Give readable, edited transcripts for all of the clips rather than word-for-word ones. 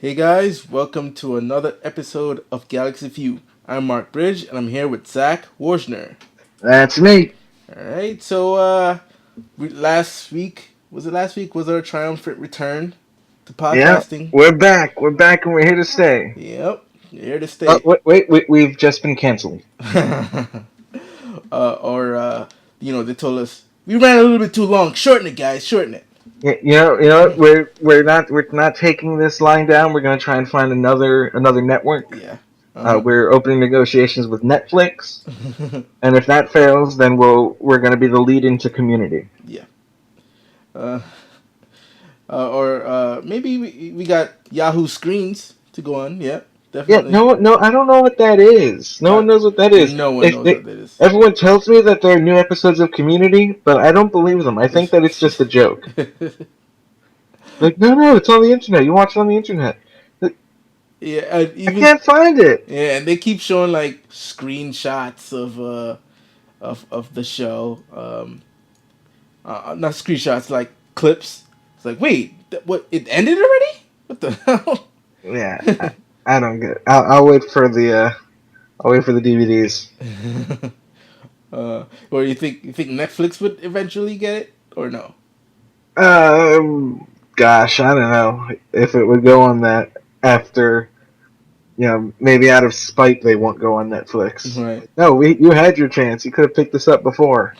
Hey guys, welcome to another episode of Galaxy View. I'm Mark Bridge and I'm here with Zak Wojnar. That's me. Alright, so last week, was it last week? Was our triumphant return to Yeah, podcasting? we're back. We're back, and we're here to stay. Yep, here to Oh, stay. wait, we've just been canceled. Or they told us we ran a little bit too long. Shorten it, guys, shorten it. You know, we're not taking this line down. We're gonna try and find another network. Yeah. Uh We're opening negotiations with Netflix, huh. and if that fails, then we're gonna be the lead into Community. Yeah. Uh, or maybe we got Yahoo Screens to go on. Yeah, Yeah, definitely. no, I don't know what that is. No Uh, one knows what that is. no one If knows they, what that is. everyone tells me that there are new episodes of Community, but I don't believe them. I think that it's just a joke. Like, no, it's on the internet. You watch it on the internet. Like, Yeah, I even can't find it. yeah, and they keep showing like screenshots of the show. Not screenshots, like clips. It's like, wait, what? It ended already? What the hell? Yeah, I don't get it. I'll wait for the DVDs. Or you think Netflix would eventually get it or no? Gosh, I don't know if it would go on that after. Maybe out of spite they won't go on Netflix. Right. Like, no, you had your chance. You could have picked this up before.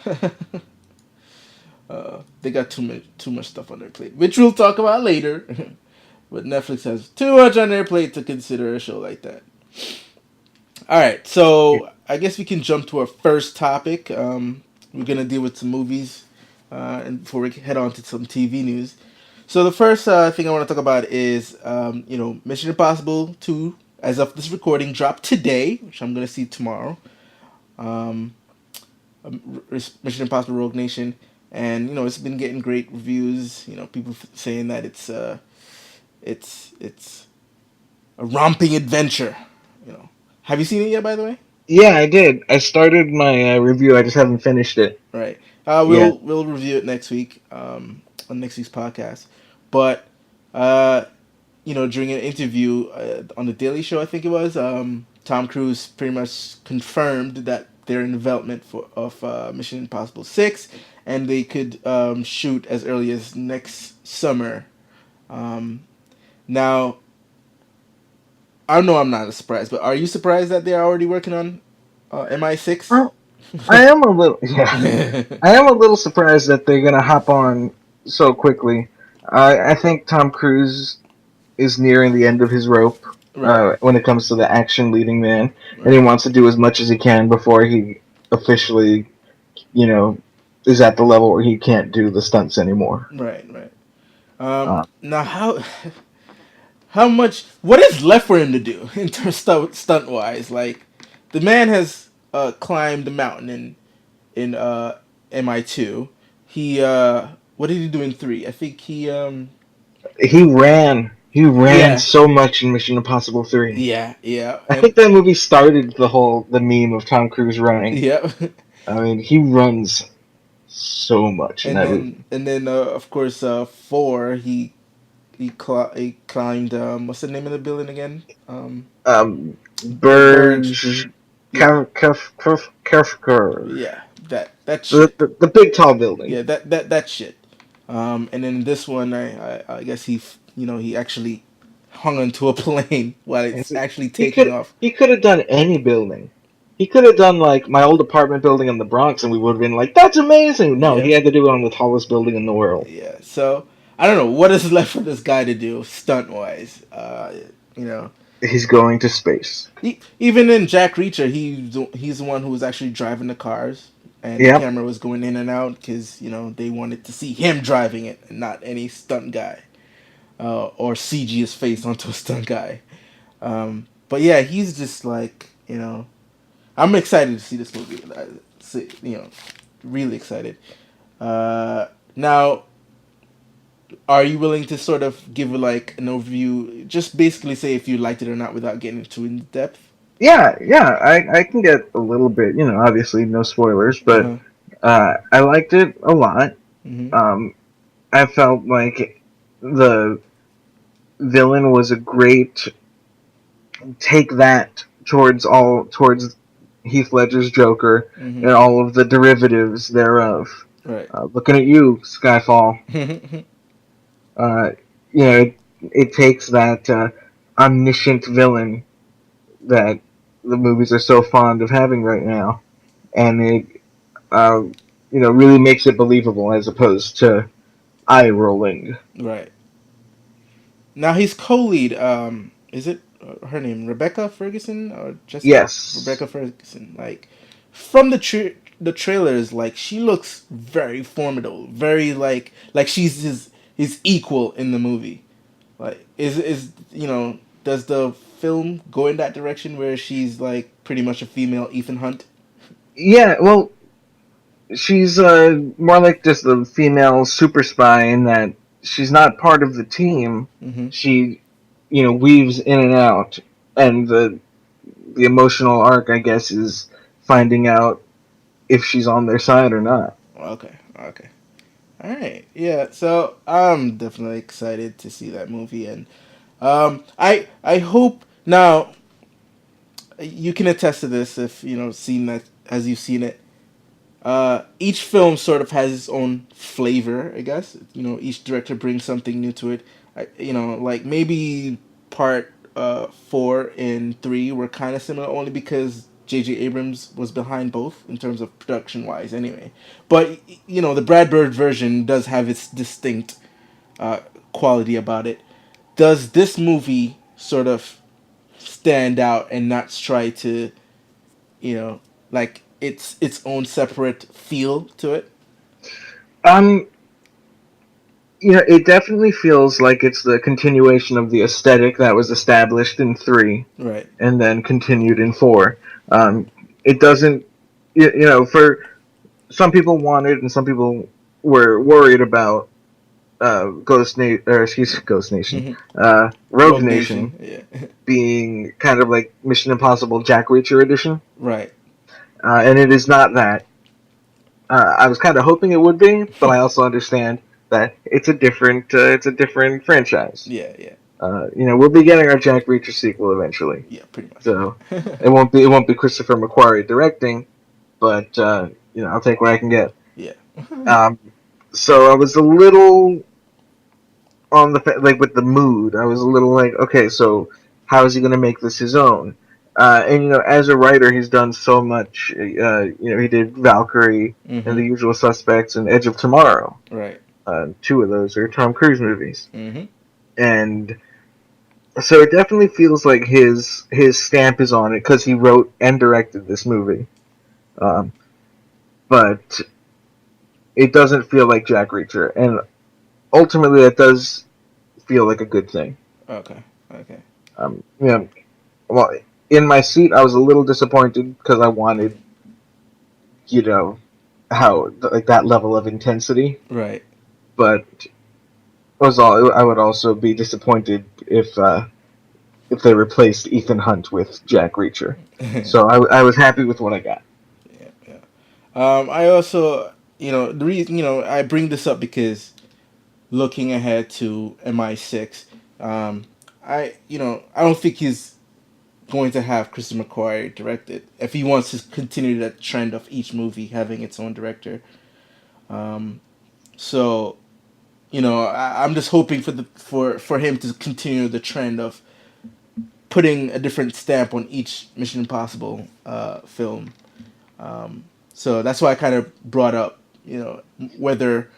They got too much stuff on their plate, which we'll talk about later. But Netflix has too much on their plate to consider a show like that. All right, so I guess we can jump to our first topic. We're gonna deal with some movies, and before we head on to some TV news. So the first thing I want to talk about is, Mission Impossible 2, as of this recording, dropped today, which I'm gonna see tomorrow. Um, Mission Impossible Rogue Nation, and it's been getting great reviews. People saying that it's a romping adventure. Have you seen it yet? By the way, Yeah, I did. I started my review. I just haven't finished it right? yet. We'll review it next week on next week's podcast. But uh, during an interview on the Daily Show, I think it was, Tom Cruise pretty much confirmed that they're in development of Mission Impossible 6, and they could shoot as early as next summer. Um, Now, I know I'm not surprised, but are you surprised that they're already working on MI6? Oh, I am a little. Yeah, I am a little surprised that they're gonna hop on so quickly. I think Tom Cruise is nearing the end of his rope Right, when it comes to the action leading man, and he right, wants to do as much as he can before he officially, you know, is at the level where he can't do the stunts anymore. right. Uh, Now how much? What is left for him to do in terms stunt wise? Like, the man has climbed the mountain in MI2. He what did he do in 3? I think he ran yeah, so much in Mission Impossible 3. yeah, I and think that movie started the meme of Tom Cruise running. yeah. I mean, he runs so much in and that then movie. and then of course 4, he climbed, what's the name of the building again? The Burj. Burge, Yeah, Kafka, yeah, that the, shit. the the big tall building. Yeah, that shit. And then this one, I guess he actually hung onto a plane while And it's so actually he taking could off. he could have done any building. He could have done like my old apartment building in the Bronx, and we would have been like, "That's amazing." No, he Yeah, had to do it on the tallest building in the world. yeah. So I don't know what is left for this guy to do stunt wise. You know, He's going to space. Even in Jack Reacher, he's the one who was actually driving the cars, and the Yep. camera was going in and out because they wanted to see him driving it and not any stunt guy, or CG his face onto a stunt guy. But yeah, he's just like, I'm excited to see this movie. Really excited. Now, are you willing to sort of give like an overview, just basically say if you liked it or not without getting too in depth? Yeah. I can get a little bit. Obviously no spoilers, Uh but huh. I liked it a lot. Hmm. Um, I felt like the villain was a great take that towards Heath Ledger's Joker Hmm. and all of the derivatives thereof. Right. Looking at you, Skyfall. Uh, it takes that omniscient villain that the movies are so fond of having right now, and it uh, really makes it believable as opposed to eye rolling. Right. Now he's co-lead. Is it her name Rebecca Ferguson or Jessica Yes. Rebecca Ferguson? Like from the trailers, like she looks very formidable, very like she's his equal in the movie. Like is does the film go in that direction where she's like pretty much a female Ethan Hunt? Yeah, well, she's more like just the female super spy in that she's not part of the team. Mm-hmm. She, weaves in and out, and the emotional arc, I guess, is finding out if she's on their side or not. Okay. Okay. All right. Yeah. So I'm definitely excited to see that movie, and I hope now you can attest to this if seen that as you've seen it. Each film sort of has its own flavor, I guess. Each director brings something new to it. Like maybe part 4 and 3 were kind of similar, only because J.J. Abrams was behind both in terms of production wise, anyway. But the Brad Bird version does have its distinct uh, quality about it. Does this movie sort of stand out and not try to like its own separate feel to it? Um, it definitely feels like it's the continuation of the aesthetic that was established in 3 Right. and then continued in 4. It doesn't, for some people wanted and some people were worried about Ghost Nation, Rogue Rogue Nation Nation. Yeah. being kind of like Mission Impossible Jack Reacher edition, Right. and it is not that. I was kind of hoping it would be, but I also understand that it's a different franchise. Yeah. Yeah. We'll be getting our Jack Reacher sequel eventually, Yeah. Pretty much. so it won't be Christopher McQuarrie directing, but I'll take what I can get. Yeah. Um, so I was a little on the like with the mood. I was a little like, okay, so how is he going to make this his own? And as a writer, he's done so much. He did Valkyrie and Mm-hmm. The Usual Suspects and Edge of Tomorrow. Right. Two of those are Tom Cruise movies, Mm-hmm. and so it definitely feels like his stamp is on it because he wrote and directed this movie. Um, but it doesn't feel like Jack Reacher, and ultimately, it does feel like a good thing. Okay. Okay. Um, you know, well, in my seat, I was a little disappointed because I wanted, how like that level of intensity. Right. But I would also be disappointed if they replaced Ethan Hunt with Jack Reacher. Yeah. So I was happy with what I got. Yeah. I also, the reason, I bring this up because looking ahead to MI6, I don't think he's going to have Christopher McQuarrie direct it if he wants to continue that trend of each movie having its own director. Um, so I'm just hoping for him to continue the trend of putting a different stamp on each Mission Impossible film. So that's why I kind of brought up, whether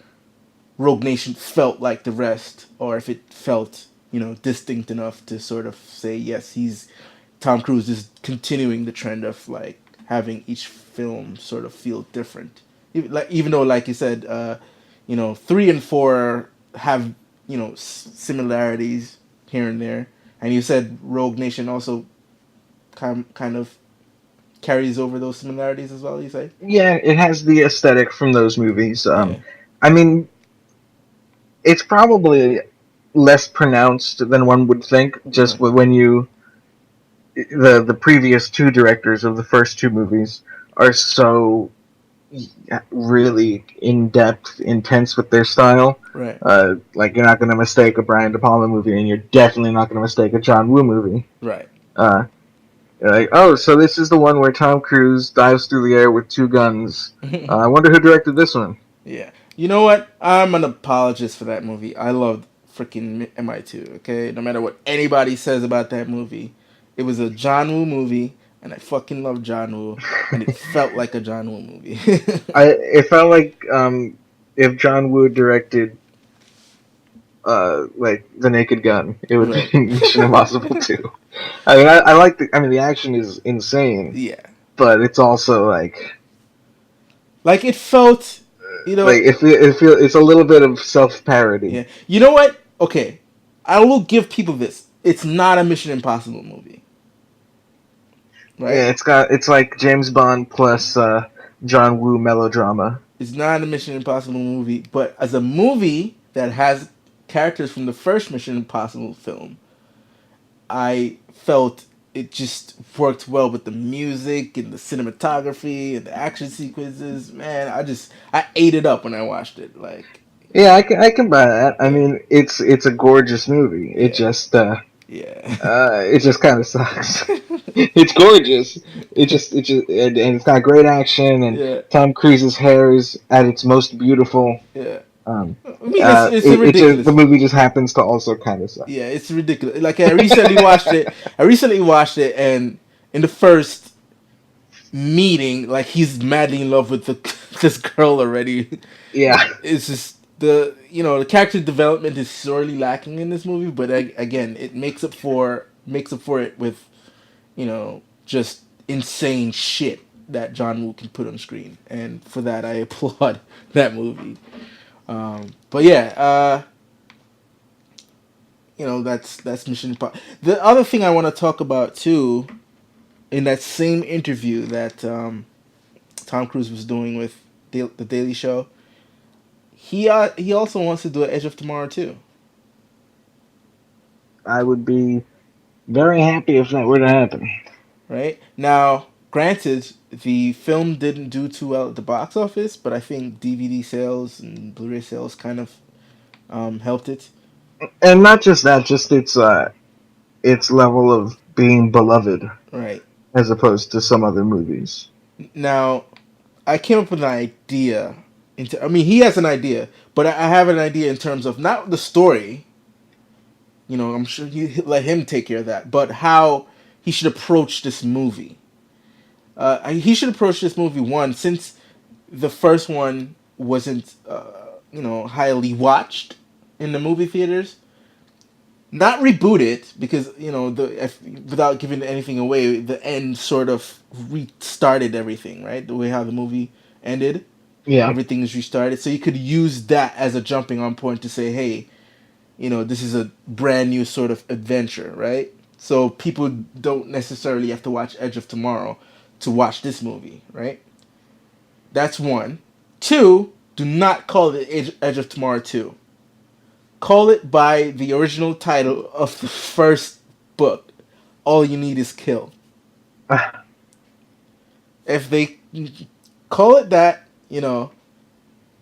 Rogue Nation felt like the rest, or if it felt, distinct enough to sort of say yes, Tom Cruise is continuing the trend of like having each film sort of feel different. Even though, like you said, 3 and 4 have similarities here and there, and you said Rogue Nation also kind of carries over those similarities as well. You say? Yeah, it has the aesthetic from those movies. Yeah. I mean, it's probably less pronounced than one would think. Just Right. when the previous two directors of the first two movies are so really in depth, intense with their style. Right. Like you're not gonna mistake a Brian De Palma movie, and you're definitely not gonna mistake a John Woo movie. Right. Uh, you're like, oh, so this is the one where Tom Cruise dives through the air with two guns. I wonder who directed this one. Yeah. You know what? I'm an apologist for that movie. I loved freaking MI2, okay? No matter what anybody says about that movie, it was a John Woo movie, and I fucking love John Woo, and it felt like a John Woo movie. It felt like if John Woo directed like The Naked Gun, it would Right. be Mission Impossible 2. I mean, I like the. I mean, the action is insane, Yeah. but it's also like Like it felt, you know, it's a little bit of self parody. yeah. You know what? Okay. I will give people this. It's not a Mission Impossible movie, right? Yeah, it's like James Bond plus John Woo melodrama. It's not a Mission Impossible movie, but as a movie that has characters from the first Mission Impossible film, I felt it just worked well with the music and the cinematography and the action sequences. Man, I ate it up when I watched it. Like, Yeah, I can buy that. I yeah, mean, it's a gorgeous movie. yeah, yeah, It just kind of sucks. It's gorgeous. And it's got great action, and yeah, Tom Cruise's hair is at its most beautiful. yeah. Um, I mean, it's a it just the ridiculous. movie just happens to also kind of suck. Yeah, it's ridiculous. Like I recently watched it. I recently watched it, and in the first meeting, like he's madly in love with the this girl already. Yeah, It's just the character development is sorely lacking in this movie, but again, it makes up for it with just insane shit that John Woo can put on screen, and for that I applaud that movie. But yeah, that's Mission Impossible. The other thing I want to talk about too, in that same interview that Tom Cruise was doing with the Daily Show, he also wants to do an Edge of Tomorrow too. I would be very happy if that were to happen. Right now, granted, the film didn't do too well at the box office, but I think DVD sales and Blu-ray sales kind of helped it. And not just that, just its level of being beloved Right as opposed to some other movies. now, I came up with an idea. I mean, he has an idea, but I have an idea in terms of not the story. I'm sure you let him take care of that, but how he should approach this movie. He should approach this movie one since the first one wasn't highly watched in the movie theaters. Not reboot it because without giving anything away, the end sort of restarted everything, right? The way how the movie ended, Yeah, everything is restarted. So you could use that as a jumping on point to say, hey, this is a brand new sort of adventure, right? So people don't necessarily have to watch Edge of Tomorrow to watch this movie, right? That's one. Two, do not call it Edge of Tomorrow 2. Call it by the original title of the first book. All You Need Is Kill. If they call it that,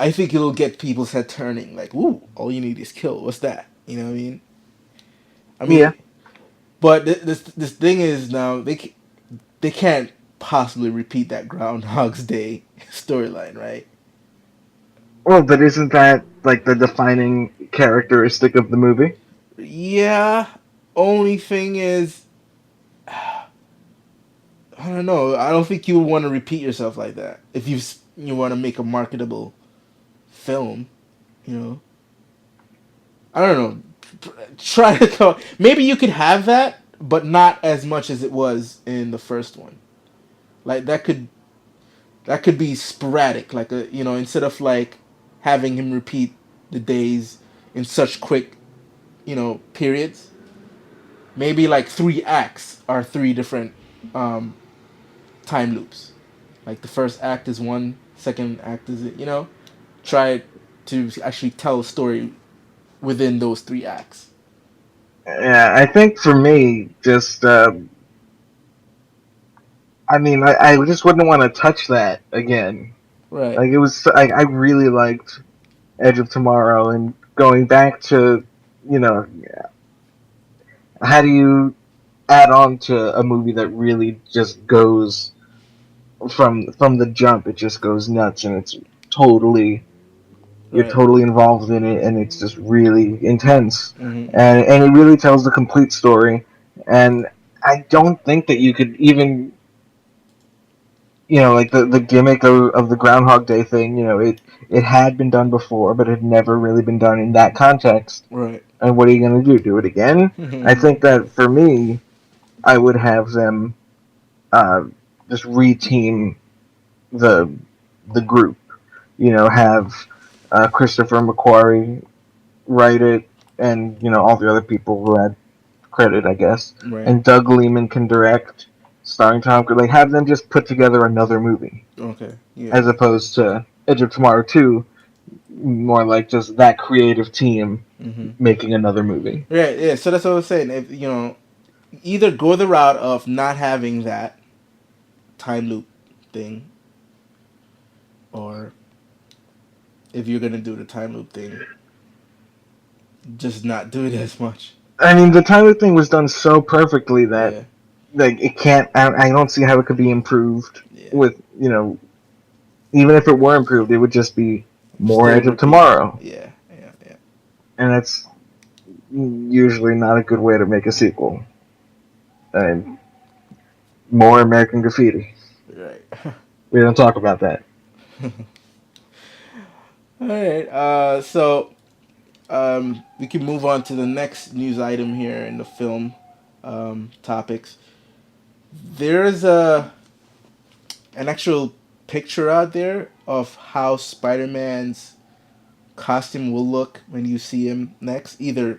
I think it'll get people's head turning. Like, ooh, all you need is kill. What's that? You know what I mean? I yeah. mean, but this thing is now they can't possibly repeat that Groundhog's Day storyline, right? Well, but isn't that like the defining characteristic of the movie? Yeah. Only thing is, I don't know. I don't think you would want to repeat yourself like that if you want to make a marketable film. You know, I don't know. Try to go. Maybe you could have that, but not as much as it was in the first one. Like that could be sporadic. Like instead of like having him repeat the days in such quick periods. Maybe like 3 acts are 3 different um, time loops. Like the first act is one, second act is try to actually tell a story within those 3 acts. Yeah, I think for me, just I mean, I just wouldn't want to touch that again. Right. Like it was, I really liked Edge of Tomorrow, and going back to, you know, how do you add on to a movie that really just goes from the jump? It just goes nuts, and it's totally you're Right. totally involved in it, and it's just really intense, Mm-hmm. and it really tells the complete story. And I don't think that you could even, like the gimmick of the Groundhog Day thing. It had been done before, but it had never really been done in that context. Right. And what are you going to do? Do it again? I think that for me, I would have them uh, just reteam the the group. Have Christopher McQuarrie write it, and all the other people who had credit, I guess, Right. and Doug Liman can direct, starring Tom Cruise. Like, have them just put together another movie, Okay. Yeah. as opposed to Edge of Tomorrow 2, more like just that creative team Mm-hmm. making another movie. Right. Yeah. So that's what I was saying. If either go the route of not having that time loop thing, or if you're gonna do the time loop thing, just not do it as much. I mean, the Tyler thing was done so perfectly that Yeah. like it can't. I don't see how it could be improved Yeah. with even if it were improved, it would just be more Still Edge of repeat. Tomorrow, Yeah. Yeah. Yeah. and that's usually not a good way to make a sequel. And more American Graffiti. Right. We don't talk about that. All right. So we can move on to the next news item here in the film topics. There's an actual picture out there of how Spider-Man's costume will look when you see him next. Either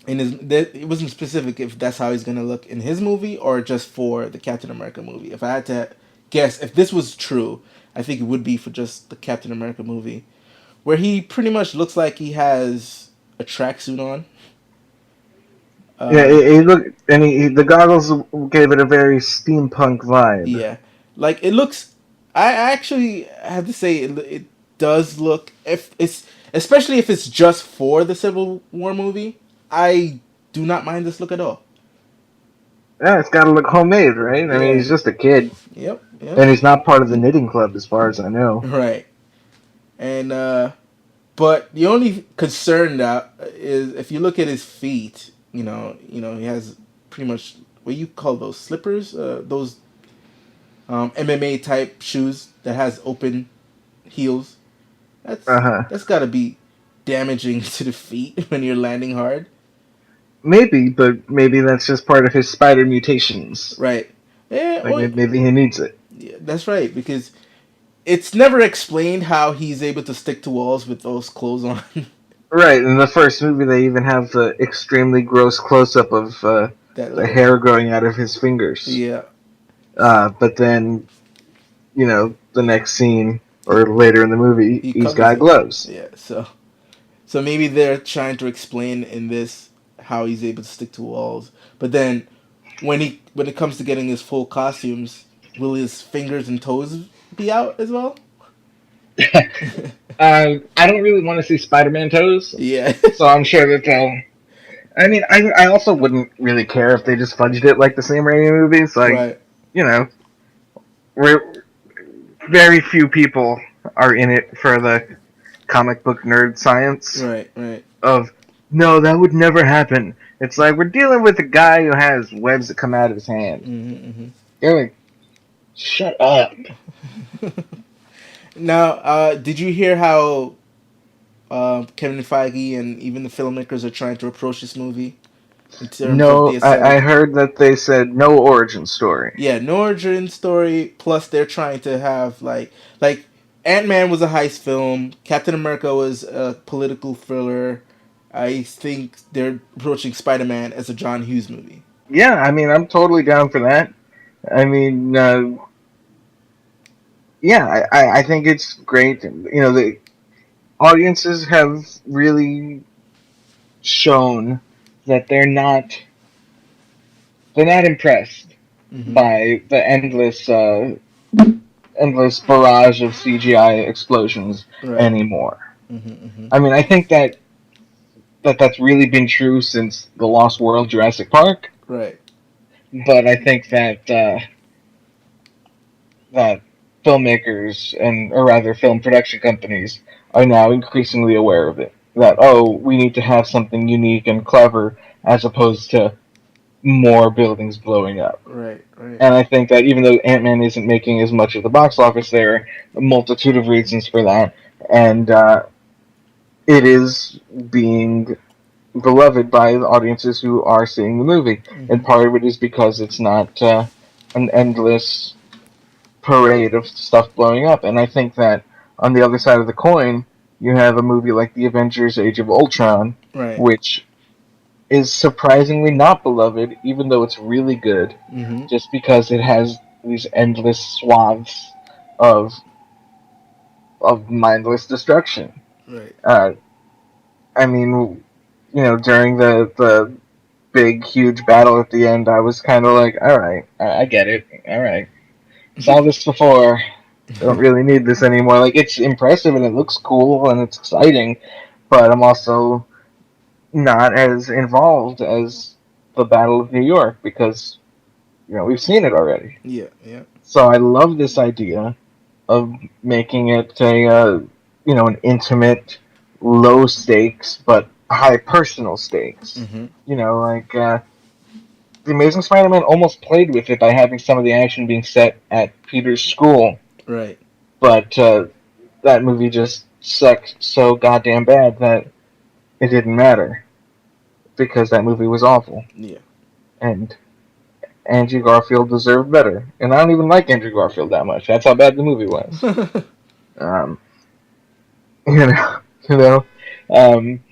in his, it wasn't specific if that's how he's gonna look in his movie or just for the Captain America movie. If I had to guess, if this was true, I think it would be for just the Captain America movie, where he pretty much looks like he has a tracksuit on. Yeah, Um, he looked, and the goggles gave it a very steampunk vibe. yeah, like it looks. I actually have to say it does look, if it's, especially if it's just for the Civil War movie. I do not mind this look at all. Yeah, it's got to look homemade, right? I mean, Yeah. he's just a kid, Yep. Yep. and he's not part of the knitting club, as far as I know. Right. And but the only concern that is if you look at his feet, he has pretty much what you call those slippers, those MMA type shoes that has open heels. Uh That's huh. that's got to be damaging to the feet when you're landing hard. Maybe, but maybe that's just part of his spider mutations. Right. Yeah. Like Well, maybe he needs it. yeah, that's right, because it's never explained how he's able to stick to walls with those clothes on. Right, in the first movie, they even have the extremely gross close up of That the little. hair growing out of his fingers. Yeah. But then, the next scene, or later in the movie, He he's covers got it. gloves. Yeah. So maybe they're trying to explain in this how he's able to stick to walls. But then when it comes to getting his full costumes, will his fingers and toes be out as well? I don't really want to see Spider Man toes, Yeah. so I'm sure that they'll. I mean, I also wouldn't really care if they just fudged it like the Sam Raimi movies. Like, Right. you know, we're very few people are in it for the comic book nerd science Right. Right. of no, that would never happen. It's like we're dealing with a guy who has webs that come out of his hand. Mm-hmm, You're like, shut up. mm-hmm. Now, did you hear how Kevin Feige and even the filmmakers are trying to approach this movie in terms of the No, I aesthetic? heard that they said no origin story. Yeah, no origin story. Plus, they're trying to have like Ant Man was a heist film. Captain America was a political thriller. I think they're approaching Spider Man as a John Hughes movie. Yeah, I mean, I'm totally down for that. I mean, yeah, I think it's great. The audiences have really shown that they're not impressed Mm-hmm. by the endless endless barrage of CGI explosions Right. anymore. Hmm. I mean, I think that's really been true since the Lost World Jurassic Park, Right. but I think that filmmakers and or rather film production companies are now increasingly aware of it. That we need to have something unique and clever as opposed to more buildings blowing up. Right. Right. And I think that even though Ant Man isn't making as much at the box office, there are a multitude of reasons for that, and it is being beloved by the audiences who are seeing the movie. And Hmm. part of it is because it's not an endless parade of stuff blowing up. And I think that on the other side of the coin, you have a movie like The Avengers: Age of Ultron, Right. which is surprisingly not beloved, even though it's really good, Hmm. just because it has these endless swaths of mindless destruction. Right. Uh, I mean, during the big huge battle at the end, I was kind of like, all right, I get it, all right, saw this before. I don't really need this anymore. Like it's impressive and it looks cool and it's exciting, but I'm also not as involved as the Battle of New York because we've seen it already. Yeah. Yeah. So I love this idea of making it a an intimate, low stakes but high personal stakes. Hmm. Like the Amazing Spider-Man almost played with it by having some of the action being set at Peter's school, Right. but that movie just sucked so goddamn bad that it didn't matter because that movie was awful Yeah. and Andrew Garfield deserved better. And I don't even like Andrew Garfield that much. That's how bad the movie was. Um, you know, you know. Um,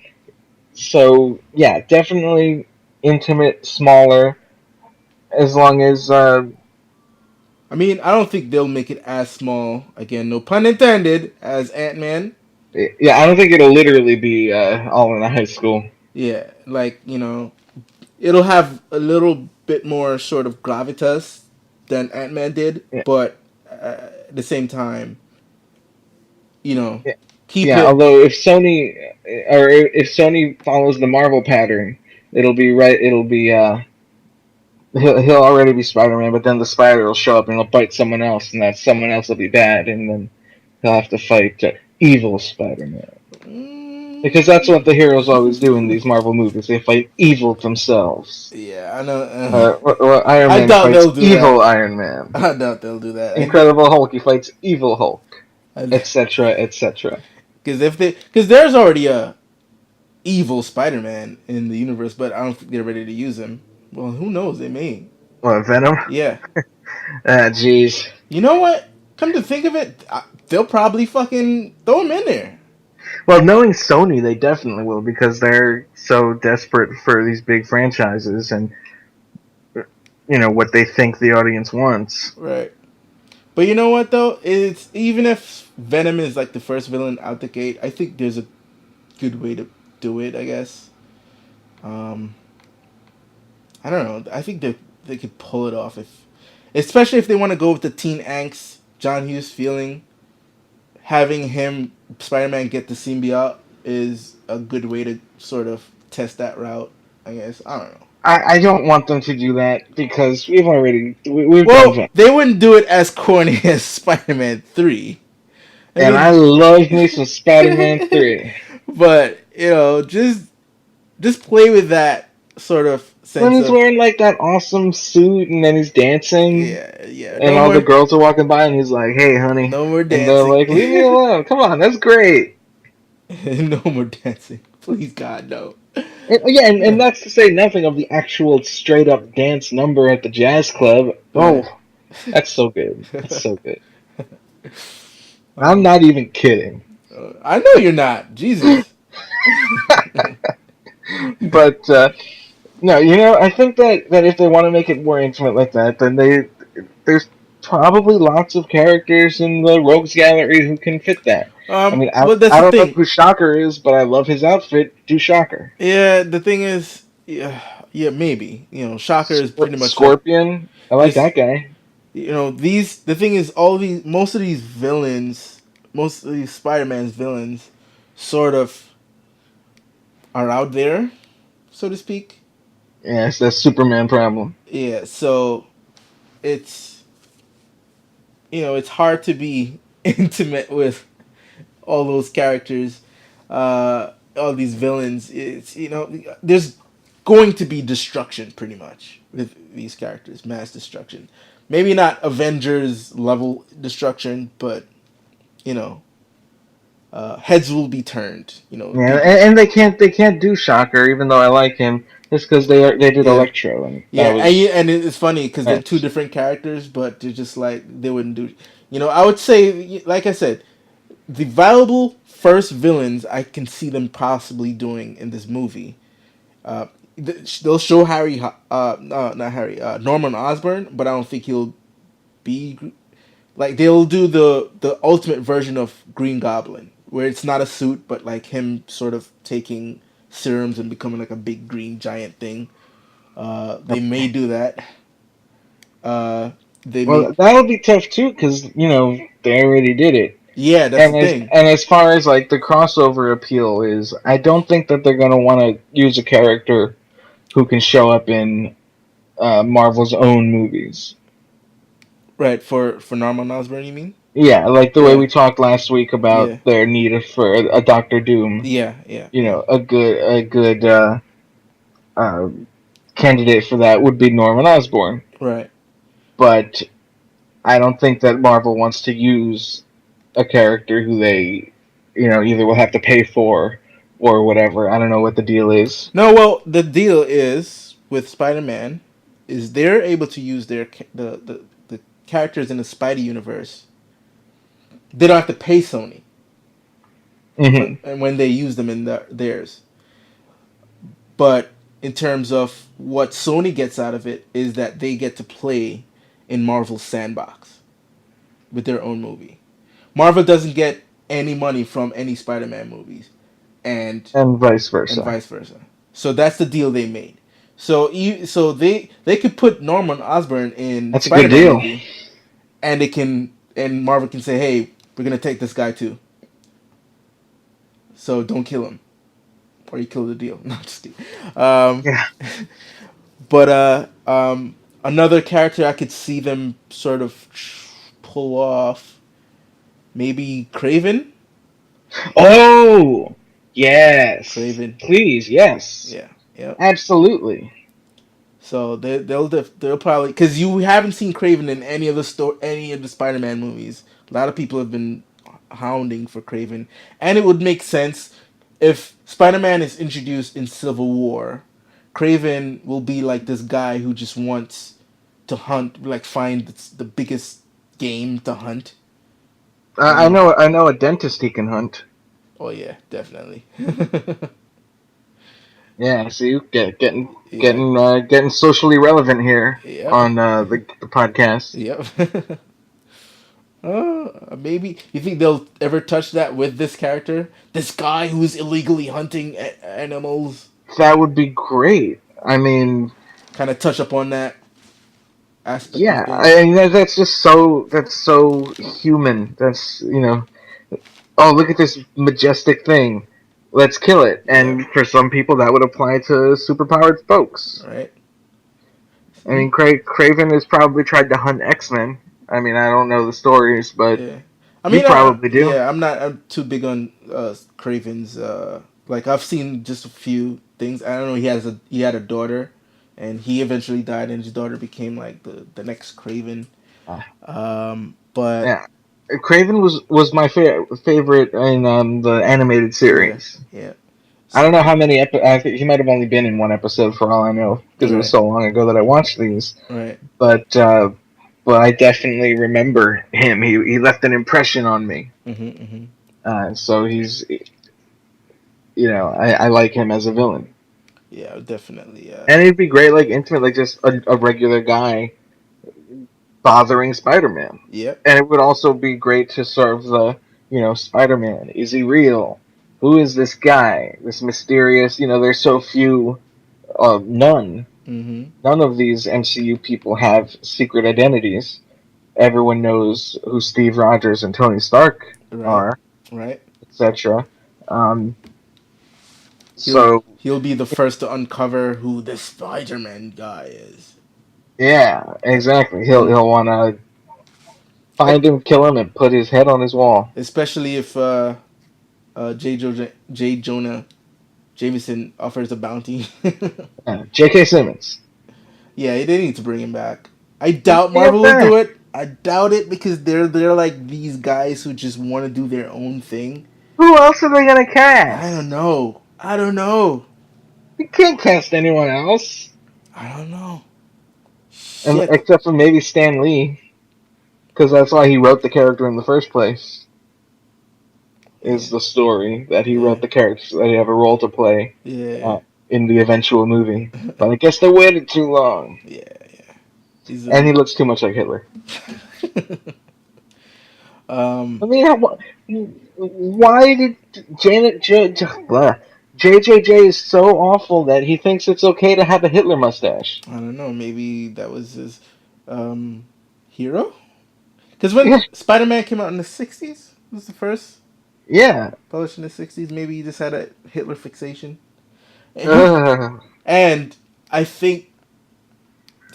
so yeah, definitely intimate, smaller, as long as I mean, I don't think they'll make it as small, again, no pun intended, as Ant Man. yeah, I don't think it'll literally be all in a high school. Yeah, like, it'll have a little bit more sort of gravitas than Ant Man did, Yeah, but at the same time, you know, yeah, keep yeah. it. Although if Sony follows the Marvel pattern, it'll be right. It'll be he'll already be Spider-Man, but then the spider will show up and he'll bite someone else, and that someone else will be bad, and then he'll have to fight evil Spider-Man. Because that's what Mm, the heroes always do in these Marvel movies. They fight evil themselves. yeah, I know. Iron I Man doubt fights they'll do evil that. Iron Man. I doubt they'll do that. Incredible Hulk, he fights evil Hulk, I, etc., etc. because there's already a evil Spider-Man in the universe, but I don't think they're ready to use him. Well, who knows? They may. What, Venom? Yeah. Jeez. You know what? Come to think of it, they'll probably fucking throw him in there. Well, knowing Sony, they definitely will because they're so desperate for these big franchises and what they think the audience wants. Right. But you know what though? It's even if Venom is like the first villain out the gate, I think there's a good way to do it. I guess. Um, I don't know. I think they could pull it off especially if they want to go with the teen angst John Hughes feeling. Having him Spider Man get the symbiote is a good way to sort of test that route. I guess I don't know. I don't want them to do that because we've done Well, Venom. they wouldn't do it as corny as Spider Man 3. I And I mean, love me some Spider-Man 3. but just play with that sort of When sense he's of wearing like that awesome suit and then he's dancing yeah, yeah. and all the girls are walking by and he's like, "Hey, honey," No more and they're dancing. like, "Leave me alone! Come on, that's great." No more dancing. Please God, no. Yeah, and that's to say nothing of the actual straight up dance number at the jazz club. Oh, Right. that's so good. That's so good. I'm um, not even kidding. I know you're not. Jesus. But no, I think that if they want to make it more intimate like that, then there's probably lots of characters in the Rogues Gallery who can fit that. I mean, well, that's I the don't know thing. who Shocker is, but I love his outfit. Do Shocker. Yeah, the thing is, yeah, maybe. Shocker is pretty much like Scorpion. I like just that guy. these the thing is, all these most of these villains, most of these Spider-Man's villains, sort of are out there, so to speak. Yeah, it's that Superman problem. Yeah, so it's it's hard to be intimate with all those characters, all these villains. It's there's going to be destruction pretty much with these characters, mass destruction. Maybe not Avengers level destruction, but you know, heads will be turned. Yeah, People. and they can't do Shocker, even though I like him, just because they did Yeah, Electro, and that yeah, was and it's funny because they're two that's different characters, but they're just like they wouldn't do. I would say, like I said, the viable first villains I can see them possibly doing in this movie. They'll show Harry, not Harry, Norman Osborn, but I don't think he'll be like they'll do the ultimate version of Green Goblin, where it's not a suit, but like him sort of taking serums and becoming like a big green giant thing. They may do that. Uh, they may, well, that'll be tough too, because they already did it. yeah, that's the And as thing. and as far as like the crossover appeal is, I don't think that they're gonna want to use a character who can show up in Marvel's own movies. Right, for Norman Osborn, you mean? Yeah, like the way Yeah, we talked last week yeah, about their need for a Doctor Doom. yeah, yeah, yeah. A good uh, candidate for that would be Norman Osborn. Right. But I don't think that Marvel wants to use a character who they, either will have to pay for or whatever. I don't know what the deal is. No, well, the deal is with Spider-Man is they're able to use the characters in the Spidey universe. They don't have to pay Sony Hmm. when they use them in theirs. But in terms of what Sony gets out of it is that they get to play in Marvel's sandbox with their own movie. Marvel doesn't get any money from any Spider-Man movies, and And vice and versa. vice versa. So that's the deal they made. So they could put Norman Osborn in That's a good Spider-Man deal. movie, and Marvel can say, hey, we're gonna take this guy too. So don't kill him, or you kill the deal. No, just kidding. Yeah. But another character I could see them sort of pull off, maybe Craven. Oh, yes. Craven, Please, yes. yeah, yeah. Absolutely. So they'll probably, because you haven't seen Craven in any of the Spider-Man movies. A lot of people have been hounding for Craven, and it would make sense if Spider-Man is introduced in Civil War. Craven will be like this guy who just wants to hunt, like find the biggest game to hunt. You I know? know. I know a dentist he can hunt. Oh yeah, definitely. Yeah. See, getting Yeah. getting getting socially relevant here Yep. on the podcast. Yep. Maybe you think they'll ever touch that with this character, this guy who's illegally hunting animals. That would be great. I mean, Kind of touch up on that aspect of yeah. things. I mean, that's just that's so human. That's oh, look at this majestic thing. Let's kill it. Yep. And for some people, that would apply to superpowered folks. Right. I mean, Craven has probably tried to hunt X-Men. I mean, I don't know the stories, but Yeah. I you mean, probably do. yeah. I'm too big on Craven's. Like I've seen just a few things. I don't know. He had a daughter, and he eventually died, and his daughter became like the next Craven. Uh, But yeah, Craven was my favorite in the animated yeah, series. yeah. I don't know how many I think he might have only been in one episode for all I know because it was Right. so long ago that I watched these. Right. But I definitely remember him. He left an impression on me. Mm-hmm. So he's I like him as a villain. Yeah, definitely. And it'd be great, like intimate, like just a regular guy bothering Spider-Man. Yep. And it would also be great to serve Spider-Man. Is he real? Who is this guy? This mysterious. There's so few. None. Mm-hmm. None of these MCU people have secret identities. everyone knows who Steve Rogers and Tony Stark Right. are, Right. etc. Um, He'll so he'll be the first to uncover who this Spider-Man guy is. yeah, exactly. And He'll want to e- find him, kill him, and put his head on his wall. especially if J. Jonah Jameson offers a bounty. J.K. Simmons. Yeah, they need to bring him back. I Bring doubt him Marvel will back. do it. I doubt it because they're like these guys who just want to do their own thing. Who else are they gonna I don't cast? know. I don't know. You can't cast anyone else, I don't know. Shit. except for maybe Stan Lee, because that's why he wrote the character in the first place. Yeah. Is the story that he Yeah. wrote the character that he have a role to play Yeah. uh, in the eventual movie. But I guess they waited too long, Yeah. Yeah. He's and a. he looks too much like Hitler. um. I mean, why did Janet blah, JJJ is so awful that he thinks it's okay to have a Hitler mustache? I don't know. Maybe that was his um hero. Because Yeah, when Spider-Man came out in the '60s, was the first yeah. published in the '60s. Maybe he just had a Hitler fixation. And who? Ugh. And I think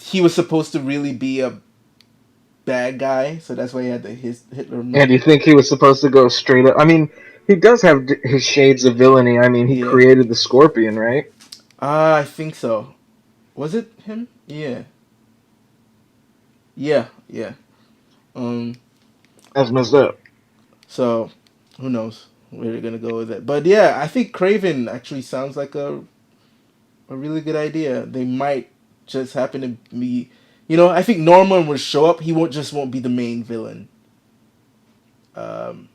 he was supposed to really be a bad guy, so that's why he had the his Hitler. And you think he was supposed to go straight up? I mean, he does have his shades of villainy. I mean, he Yeah. created the Scorpion, right? I think so. Was it him? Yeah. Yeah. Yeah. Um. That's messed up. So, who knows where they're gonna go with it? But yeah, I think Craven actually sounds like a really good idea. They might just happen to be, I think Norman will show up. He won't be the main villain. Um.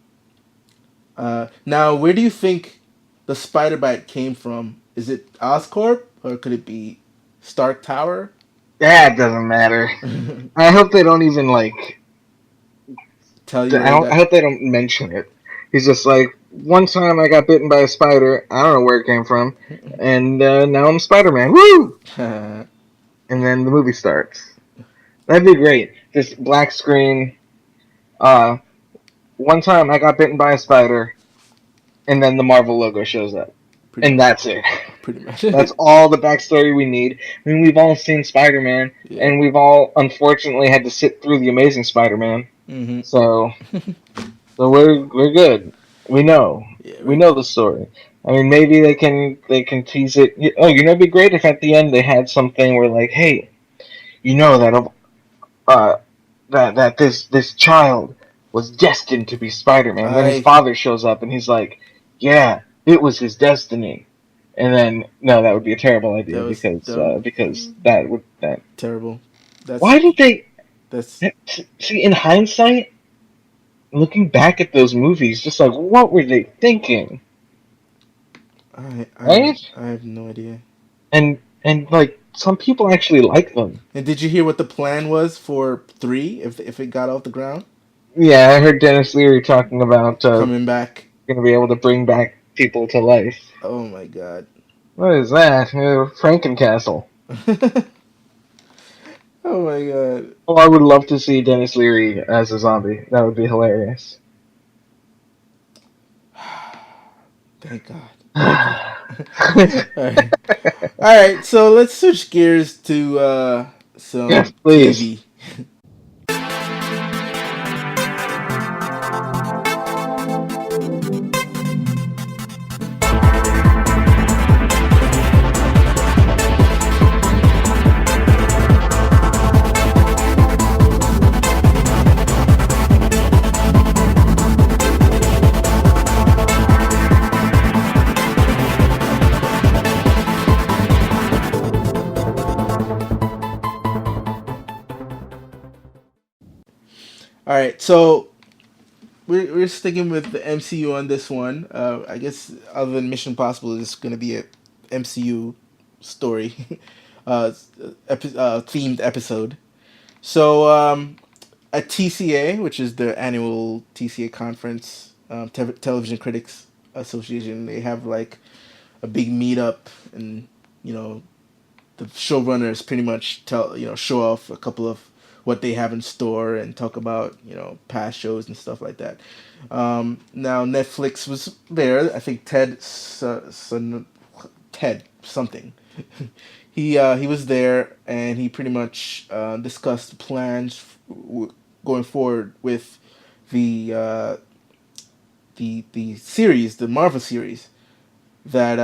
Now, where do you think the Spider Bite came from? Is it Oscorp or could it be Stark Tower? That doesn't matter. I hope they don't even like. Tell you where he I got. hope they don't mention it. He's just like, one time I got bitten by a spider. I don't know where it came from, and now I'm Spider Man. Woo! And then the movie starts. That'd be great. Just black screen. Uh, one time I got bitten by a spider, and then the Marvel logo shows up, pretty and much. that's it. Pretty much. That's all the backstory we need. I mean, we've all seen Spider Man, Yeah. and we've all unfortunately had to sit through the Amazing Spider Man. Mm-hmm. So we're good. We know. Yeah. We know the story. I mean, maybe they can tease it. Oh, it'd be great if at the end they had something where like, hey, you know uh that this child was destined to be Spider-Man. Then his I father shows up and he's like, yeah, it was his destiny. And then no, that would be a terrible that idea was because that. terrible. That's Why did they that's see in hindsight? Looking back at those movies, just like what were they thinking, right? I have no idea. And like some people actually like them. And did you hear what the plan was for 3 if it got off the ground? Yeah, I heard Dennis Leary talking about Coming back. going to be able to bring back people to life. Oh my god. What is that? Frankencastle. Oh my god. Oh, I would love to see Dennis Leary as a zombie. That would be hilarious. Thank God. Thank you. Alright. Alright, so let's switch gears to Yes, some please. TV. Alright, so we're sticking with the MCU on this one. I guess other than Mission Impossible, it's going to be a MCU story, themed episode. So at TCA, which is the annual TCA conference, Television Critics Association, they have like a big meetup, and you know the showrunners pretty much show off a couple of what they have in store and talk about past shows and stuff like that. Now Netflix was there. I think Ted something. He was there and he pretty much discussed plans going forward with the the series, the Marvel series. That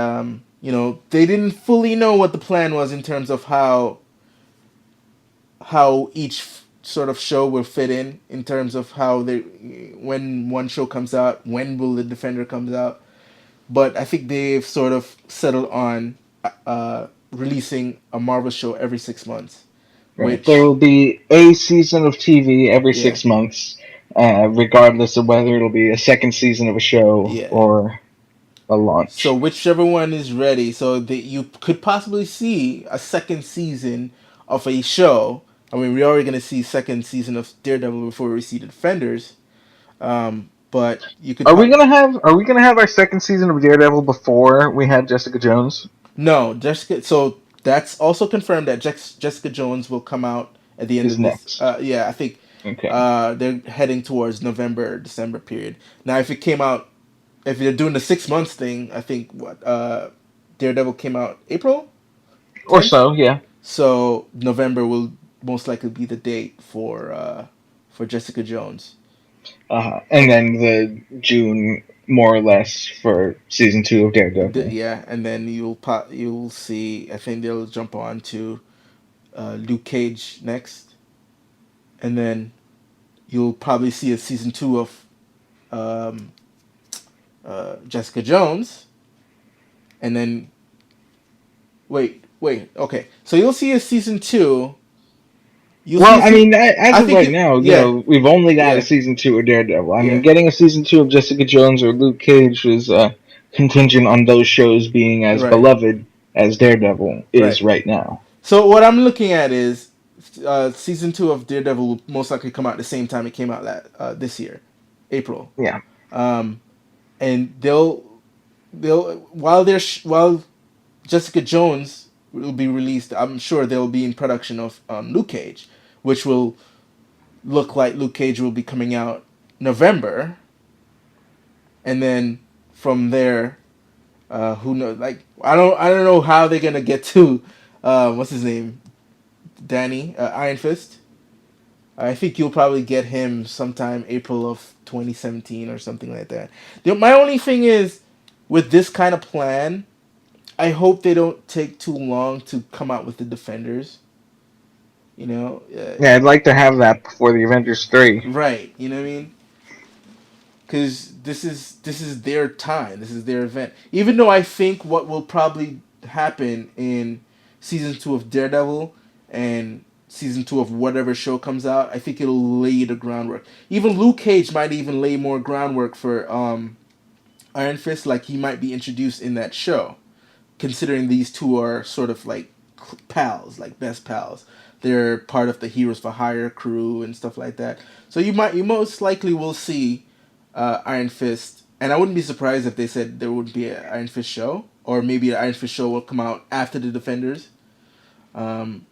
they didn't fully know what the plan was in terms of how each sort of show will fit in terms of how they when one show comes out, when will the Defender comes out. But I think they've sort of settled on releasing a Marvel show every 6 months, Right. There which will be a season of TV every yeah 6 months, regardless of whether it'll be a second season of a show yeah. or a So launch. whichever one is ready, so that you could possibly see a second season of a show. I mean, we're already going to see second season of Daredevil before we see the Defenders. But you could Are we gonna have our second season of Daredevil before we have Jessica Jones? no Jessica. So that's also confirmed that Jessica Jones will come out at the end Is of this. next. Yeah, I think Okay. they're heading towards November December period. Now, if it came out, if they're doing the 6 months thing, I think what Daredevil came out April Or 10th. so, yeah. So November will most likely be the date for Jessica Jones. And then the June, more or less, for season 2 of Daredevil. Yeah, and then you'll see. I think they'll jump on to Luke Cage next, and then you'll probably see a season two of um, Jessica Jones, and then wait, okay. So you'll see a season two. You'll see Well, a I mean, as I of think right it. now, Yeah, we've only got a yeah, season 2 of Daredevil. I mean, yeah. getting a season 2 of Jessica Jones or Luke Cage is contingent on those shows being as Right, beloved as Daredevil is right. right now. So what I'm looking at is season two of Daredevil will most likely come out at the same time it came out this year, April. Yeah. Um, and they'll while Jessica Jones will be released, I'm sure they'll be in production of Luke Cage, which will look like Luke Cage will be coming out November, and then from there, who knows? Like I don't know how they're gonna get to what's his name, Danny Iron Fist. I think you'll probably get him sometime April of 2017 or something like that. My only thing is with this kind of plan, I hope they don't take too long to come out with the Defenders. You know, Yeah, I'd like to have that before the Avengers 3. right? You know what I mean? Because this is their time. This is their event. Even though I think what will probably happen in season two of Daredevil and season two of whatever show comes out, I think it'll lay the groundwork. Even Luke Cage might even lay more groundwork for Iron Fist. Like he might be introduced in that show, considering these two are sort of like pals, like best pals. They're part of the Heroes for Hire crew and stuff like that. So you most likely will see Iron Fist, and I wouldn't be surprised if they said there would be an Iron Fist show, or maybe an Iron Fist show will come out after the Defenders, um,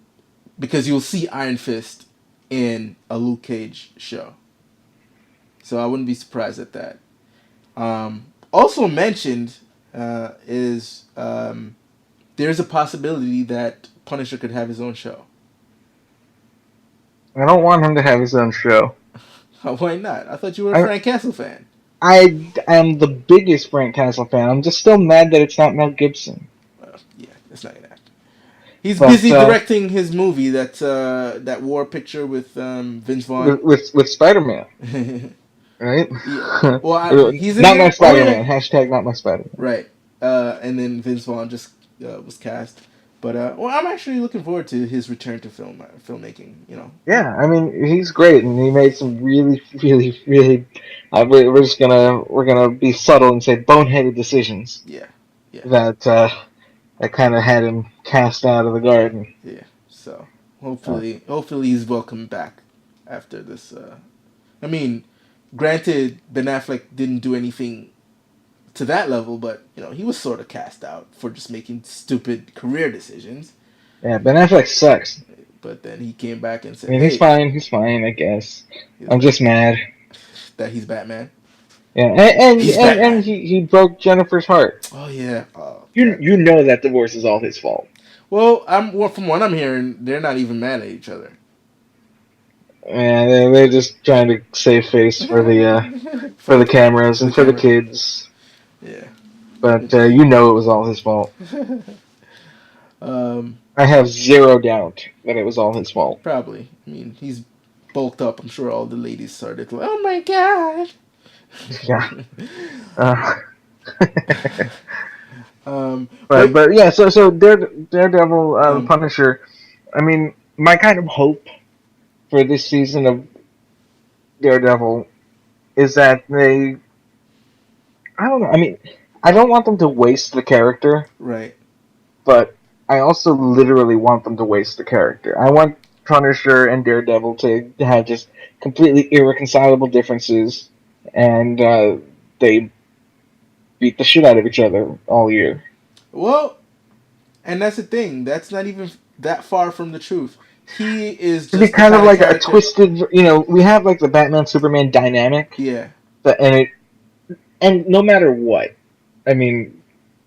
because you'll see Iron Fist in a Luke Cage show. So I wouldn't be surprised at that. Also mentioned is there's a possibility that Punisher could have his own show. I don't want him to have his own show. Why not? I thought you were a I Frank Castle fan. I am the biggest Frank Castle fan. I'm just still mad that it's not Mel Gibson. Well, yeah, it's not gonna happen. He's But busy directing his movie that war picture with Vince Vaughn. with Spider-Man, right? Yeah. Well, he's in Not my there. Oh yeah, Spider-Man. Hashtag not my Spider-Man. right. And then Vince Vaughn just was cast. But well, I'm actually looking forward to his return to filmmaking. You know. Yeah, I mean he's great, and he made some really, really, really. We're gonna be subtle and say boneheaded decisions Yeah. Yeah. that that kind of had him cast out of the garden. Yeah. So Uh, hopefully he's welcome back after this. I mean, granted, Ben Affleck didn't do anything to that level, but he was sort of cast out for just making stupid career decisions. yeah, Ben Affleck sucks. but then he came back and I said, mean, he's "Hey, fine. He's fine, I guess. he's I'm like just mad. that he's Batman. Yeah, and He's and, and Batman." he broke Jennifer's heart. Oh yeah. Oh You god. you know that divorce is all his fault. From what I'm hearing, they're not even mad at each other. And they're just trying to save face for for the the cameras for the and for the camera. kids. Yeah. But you know it was all his fault. um, I have zero doubt that it was all his fault. Probably. I mean, he's bulked up. I'm sure all the ladies started like, "Oh my god." Yeah. Uh, but But but yeah, so Daredevil, um, Punisher. I mean, my kind of hope for this season of Daredevil is that they. I don't know. I mean, I don't want them to waste the character, right. but I also literally want them to waste the character. I want Punisher and Daredevil to have just completely irreconcilable differences, and they beat the shit out of each other all year. Well, and that's the thing. That's not even that far from the truth. He is To be just the kind of kind of like a character. twisted, we have like the Batman Superman dynamic, Yeah. and no matter what, I mean,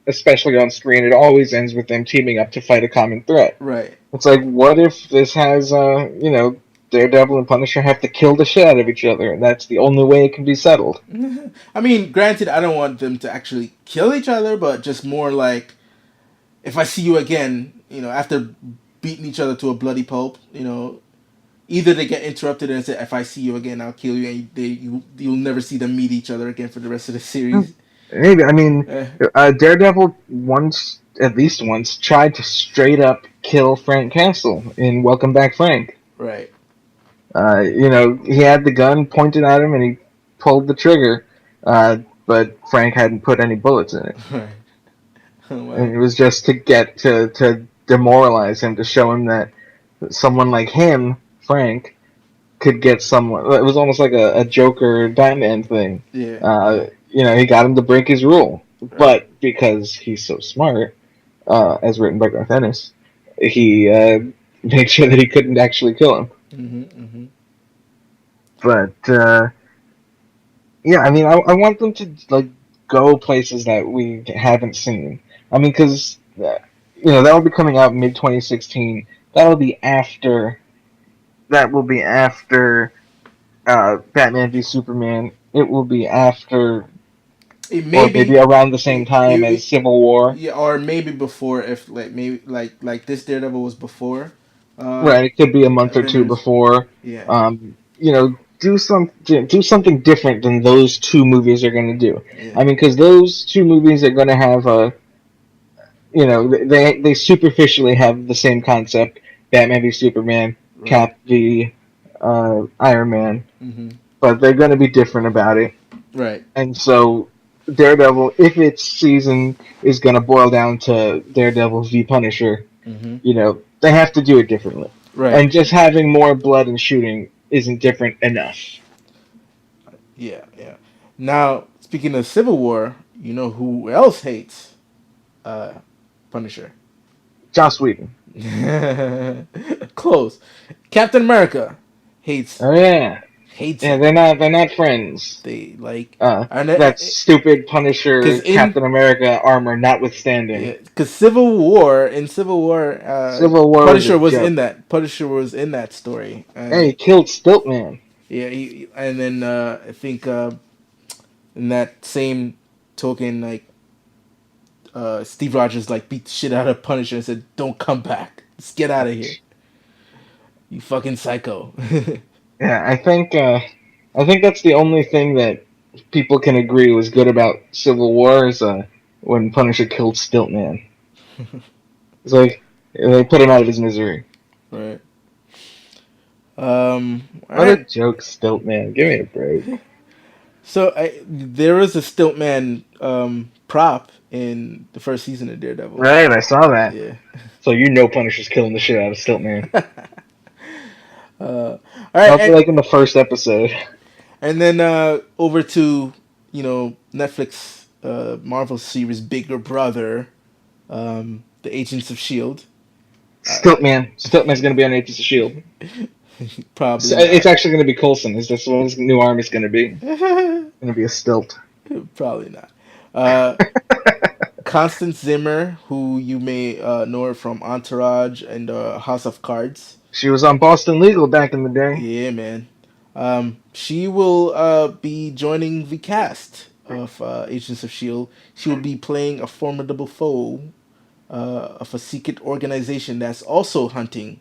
especially on screen, it always ends with them teaming up to fight a common threat. Right. It's like, what if this has, Daredevil and Punisher have to kill the shit out of each other, and that's the only way it can be settled. I mean, granted, I don't want them to actually kill each other, but just more like, if I see you again, after beating each other to a bloody pulp, either they get interrupted and say, "If I see you again, I'll kill you," and you'll never see them meet each other again for the rest of the series. Maybe. I mean, Eh, Daredevil once, at least once, tried to straight up kill Frank Castle in Welcome Back, Frank. right. He had the gun pointed at him and he pulled the trigger, but Frank hadn't put any bullets in it. Right. Oh, And wow. it was just to get to demoralize him, to show him that someone like him, Frank, could get someone. It was almost like a Joker Batman thing. Yeah. Yeah. He got him to break his rule, Right. but because he's so smart, as written by Garth Ennis, he made sure that he couldn't actually kill him. Mm-hmm. But yeah, I mean, I want them to like go places that we haven't seen. I mean, because that'll be coming out mid 2016. That'll be after. That will be after Batman v Superman. It will be after, It may or maybe be. around the same time as Civil War. Yeah, or maybe before, if like maybe like this Daredevil was before. Right, it could be a month or two Avengers. before. Yeah. Do something different than those two movies are going to do. Yeah. I mean, because those two movies are going to have they superficially have the same concept: Batman v Superman, Right. Cap v Iron Man, Mm-hmm. but they're going to be different about it. Right. And so, Daredevil, if its season is going to boil down to Daredevil v Punisher, Mm-hmm. they have to do it differently. Right. And just having more blood and shooting isn't different enough. Yeah. Yeah. Now, speaking of Civil War, you know who else hates uh, Punisher? Joss Whedon. Close. Captain America hates Oh yeah, hates yeah. him. They're not friends. They like and That stupid Punisher because in Captain America armor notwithstanding. yeah, because Civil War, Civil War was a Punisher was joke. in that. Punisher was in that story, And he and killed Stiltman. yeah, and then I think in that same token, like Steve Rogers like beat the shit out of Punisher and said, "Don't come back. Let's get out of here, you fucking psycho." Yeah, I think that's the only thing that people can agree was good about Civil War is when Punisher killed Stiltman. It's like they put him out of his misery. Right. All What a right. joke, Stiltman. Give me a break. So there was a Stiltman prop in the first season of Daredevil. Right, I saw that. Yeah. So Punisher's killing the shit out of Stiltman. All right, Probably like in the first episode. and then over to Netflix Marvel series Bigger Brother, the Agents of Shield. Stiltman's going to be on Agents of Shield. Probably It's not. actually going to be Coulson. Is this what his new arm is going to be? Going to be a stilt. Probably not. Uh, Constance Zimmer, who you may know her from Entourage and House of Cards. She was on Boston Legal back in the day. Yeah, man. She will be joining the cast of Agents of Shield. She will be playing a formidable foe of a secret organization that's also hunting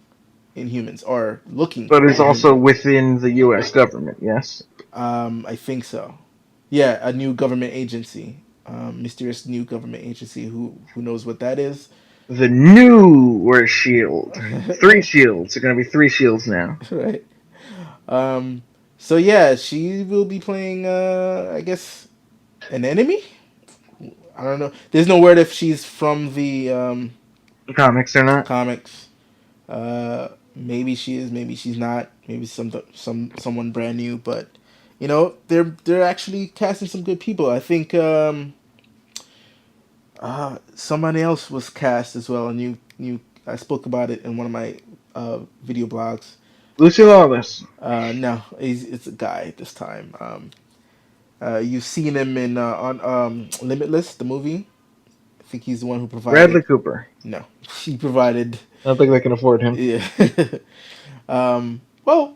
Inhumans or looking But for is also Inhumans. within the U.S. government, yes? I think so. Yeah, a new government agency, mysterious new government agency. Who knows what that is? The newer shield. Three shields. There are going to be three shields now. Right. Um. So yeah, she will be playing. I guess an enemy. I don't know. There's no word if she's from the The comics are not. comics. Maybe she is. Maybe she's not. Maybe someone brand new. But they're actually casting some good people. I think somebody else was cast as well. A new. I spoke about it in one of my video blogs. Lucy Lawless. No, it's a guy this time. You've seen him in on Limitless, the movie. I think he's the one who Bradley provided. Cooper. No, he provided. I don't think they can afford him. Yeah. Well,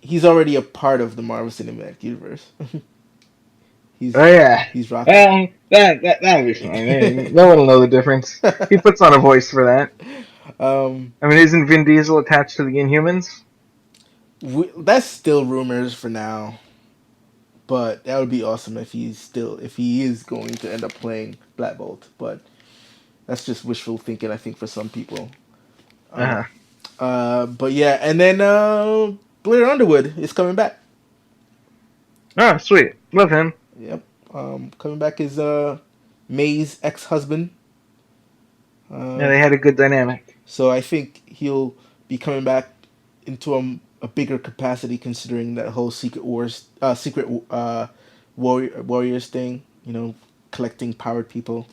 he's already a part of the Marvel Cinematic Universe. Oh he's yeah. he's rocking. That'll be fine. No one will know the difference. He puts on a voice for that. um, I mean, isn't Vin Diesel attached to the Inhumans? that's still rumors for now, but that would be awesome if he is going to end up playing Black Bolt. But that's just wishful thinking, I think, for some people. Uh-huh. But yeah, and then Blair Underwood is coming back. Oh, sweet. Love him. Yep. Coming back is May's ex-husband. Yeah, they Um, had a good dynamic. so I think he'll be coming back into a bigger capacity, considering that whole secret warriors thing. Collecting powered people.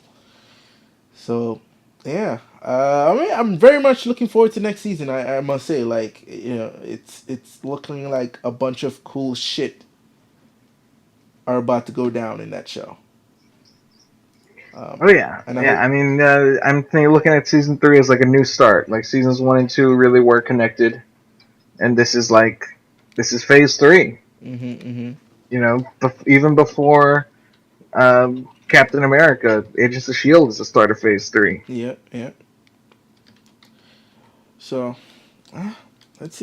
So yeah, I mean, I'm very much looking forward to next season. I must say, like, it's looking like a bunch of cool shit are about to go down in that show. Oh yeah, And I yeah. I hope, mean, looking at season 3 as like a new start. Like seasons 1 and 2 really were connected, and this is phase 3. mm-hmm. You know, even before Captain America, Agents of Shield is the start of phase 3. Yeah, yeah. So uh, let's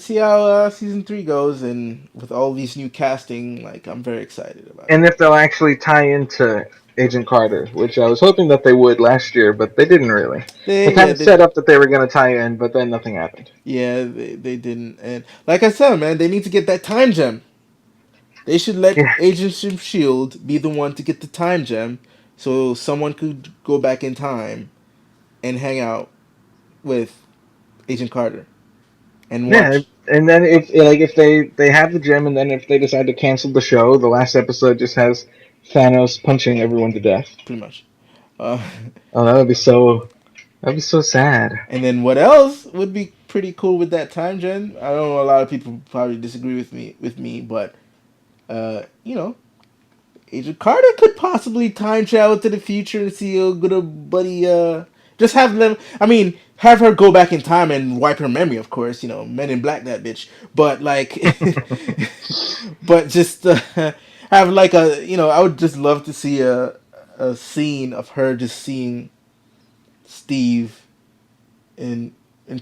see how season 3 goes, and with all these new casting, like, I'm very excited about it. And if they'll actually tie into Agent Carter, which I was hoping that they would last year, but they didn't really. They They kind yeah of they set up that they were going to tie in, but then nothing happened. yeah they didn't, and like I said, man, they need to get that time gem. They should let Yeah, Agents of Shield be the one to get the time gem, so someone could go back in time and hang out with Agent Carter and yeah. watch. And then if they have the gem, and then if they decide to cancel the show, the last episode just has Thanos punching everyone to death. Pretty much. Uh, Oh, that'd be so sad. and then what else would be pretty cool with that time gen? I don't know. A lot of people probably disagree with me, but you know, Agent Carter could possibly time travel to the future and see a good buddy. Just have them. I mean, have her go back in time and wipe her memory. Of course, Men in Black that bitch. But like, but just have like a. I would just love to see a scene of her just seeing Steve in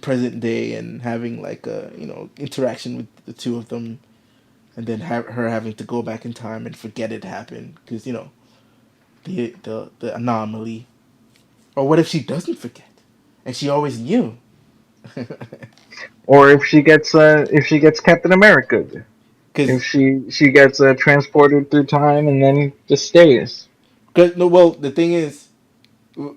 present day and having like a interaction with the two of them, and then have her having to go back in time and forget it happened because the anomaly. Or what if she doesn't forget and she always knew? Or if she gets Captain America, if Because she gets transported through time and then just stays. no, well, the thing is,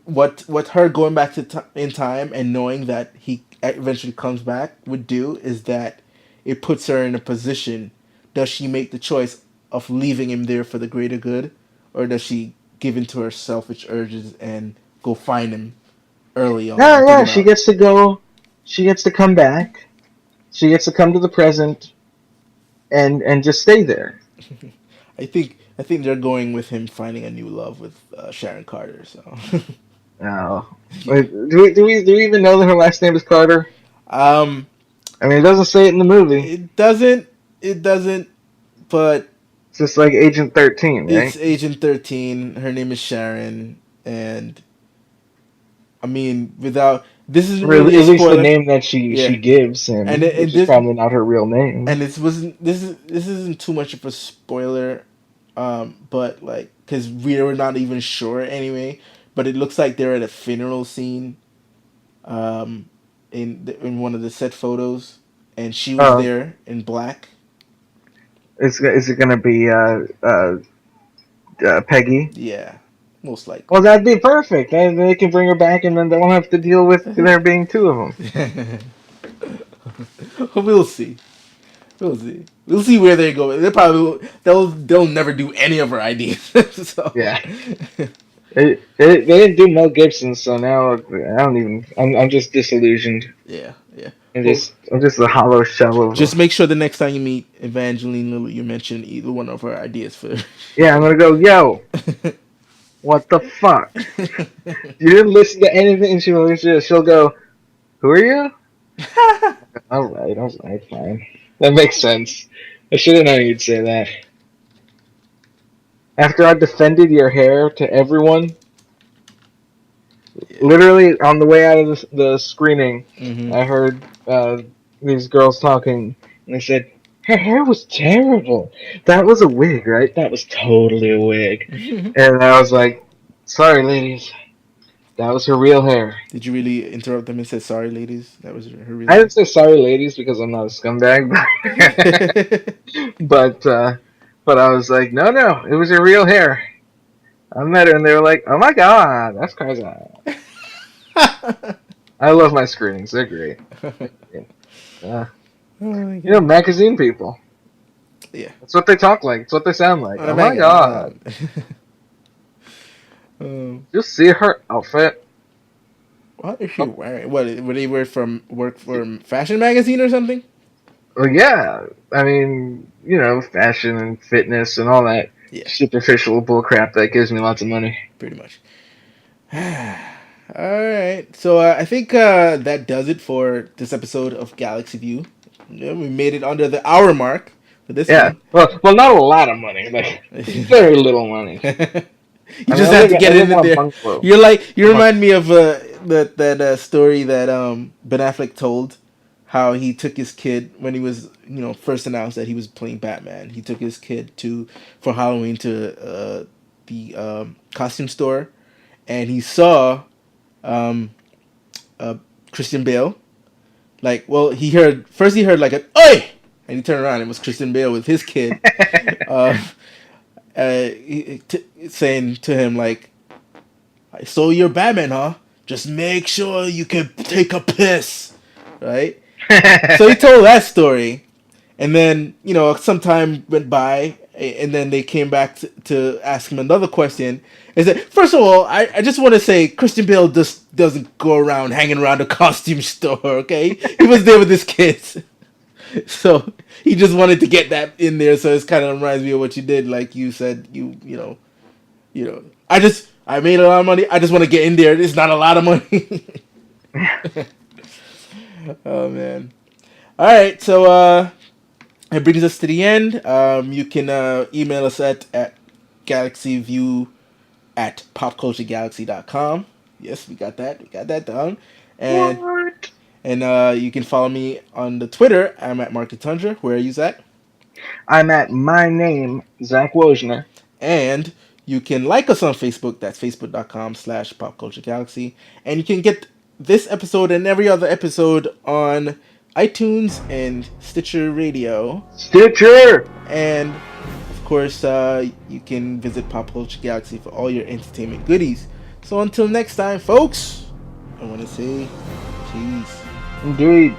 what her going back to in time and knowing that he eventually comes back would do is that it puts her in a position. Does she make the choice of leaving him there for the greater good, or does she give in to her selfish urges and go find him early on. I'm Yeah, thinking yeah. She about. gets to go. She gets to come back. She gets to come to the present and just stay there. I think they're going with him finding a new love with Sharon Carter. So Oh, yeah. wait, do we even know that her last name is Carter? Um, I mean, it doesn't say it in the movie. it doesn't, but It's just like Agent 13, it's right? Agent 13. Her name is Sharon, and I mean, without this isn't Or at really a least the spoiler. name that she Yeah, gives and him, and which is this probably not her real name. and this isn't too much of a spoiler, but like because we were not even sure anyway. But it looks like they're at a funeral scene, um, in one of the set photos, and she was Uh, there in black. is it gonna be Peggy? Yeah, most Well, likely. that'd be perfect. Then they can bring her back, and then they won't have to deal with there being two of them. We'll see. We'll see. We'll see where they go. They probably they'll never do any of our ideas. So Yeah. They didn't do Mel Gibson, so now I don't even. I'm just disillusioned. yeah, yeah. I'm Well, just a hollow shell of. just make sure the next time you meet Evangeline Lilly, you mention either one of her ideas for. Yeah, I'm gonna go. Yo, what the fuck? You didn't listen to anything. She'll go. Who are you? All right, fine. That makes sense. I should have known you'd say that. After I defended your hair to everyone, Yeah. literally on the way out of the screening, Mhm. I heard these girls talking, and they said, "Her hair was terrible. That was a wig, right? That was totally a wig." And I was like, "Sorry, ladies, that was her real hair." Did you really interrupt them and say sorry, ladies? That was her real I hair. didn't say sorry, ladies, because I'm not a scumbag, but but I was like, "No, no, it was her real hair." I met her, and they were like, "Oh my god, that's crazy." I love my screenings; they're great. Uh, Oh my you know, god. magazine people. Yeah. That's what they talk like. That's what they sound like. Oh Oh my my god. god. um, You see her outfit? what is she Oh, wearing? What would they wear from work for fashion magazine or something? well, yeah. I mean, fashion and fitness and all that Yeah, superficial bullcrap that gives me lots of money. pretty much. All right, so I think that does it for this episode of Galaxy View. Yeah, we made it under the hour mark for this Yeah. one. Well, not a lot of money, but very little money. You I mean, just have to I get live it in in a there. bungalow. You I'm a, remind me of that story that Ben Affleck told, how he took his kid when he was first announced that he was playing Batman. He took his kid to for Halloween to the costume store, and he saw um, uh, Christian Bale. Like, well, he heard like an "Oi!" and he turned around and it was Christian Bale with his kid. Uh, saying to him like, "So you're Batman, huh? Just make sure you can take a piss, right?" So he told that story, and then some time went by, and then they came back to ask him another question. Is that first of all, I just want to say Christian Bale just doesn't go around hanging around a costume store. Okay, he was there with his kids. So he just wanted to get that in there. So it's kind of reminds me of what you did, like you said, I made a lot of money. I just want to get in there. It's not a lot of money. Oh man. All right, so it brings us to the end. You can email us at galaxyview at popculturegalaxy.com. Yes, we got that. We got that done. And What? you can follow me on the Twitter. I'm at Mark the Tundra. Where are you at? I'm at my name, Zak Wojnar. And you can like us on Facebook. That's facebook.com/popculturegalaxy. And you can get this episode and every other episode on iTunes and Stitcher Radio. Stitcher! And of course, you can visit Pop Culture Galaxy for all your entertainment goodies. So until next time, folks, I want to say cheese. Indeed.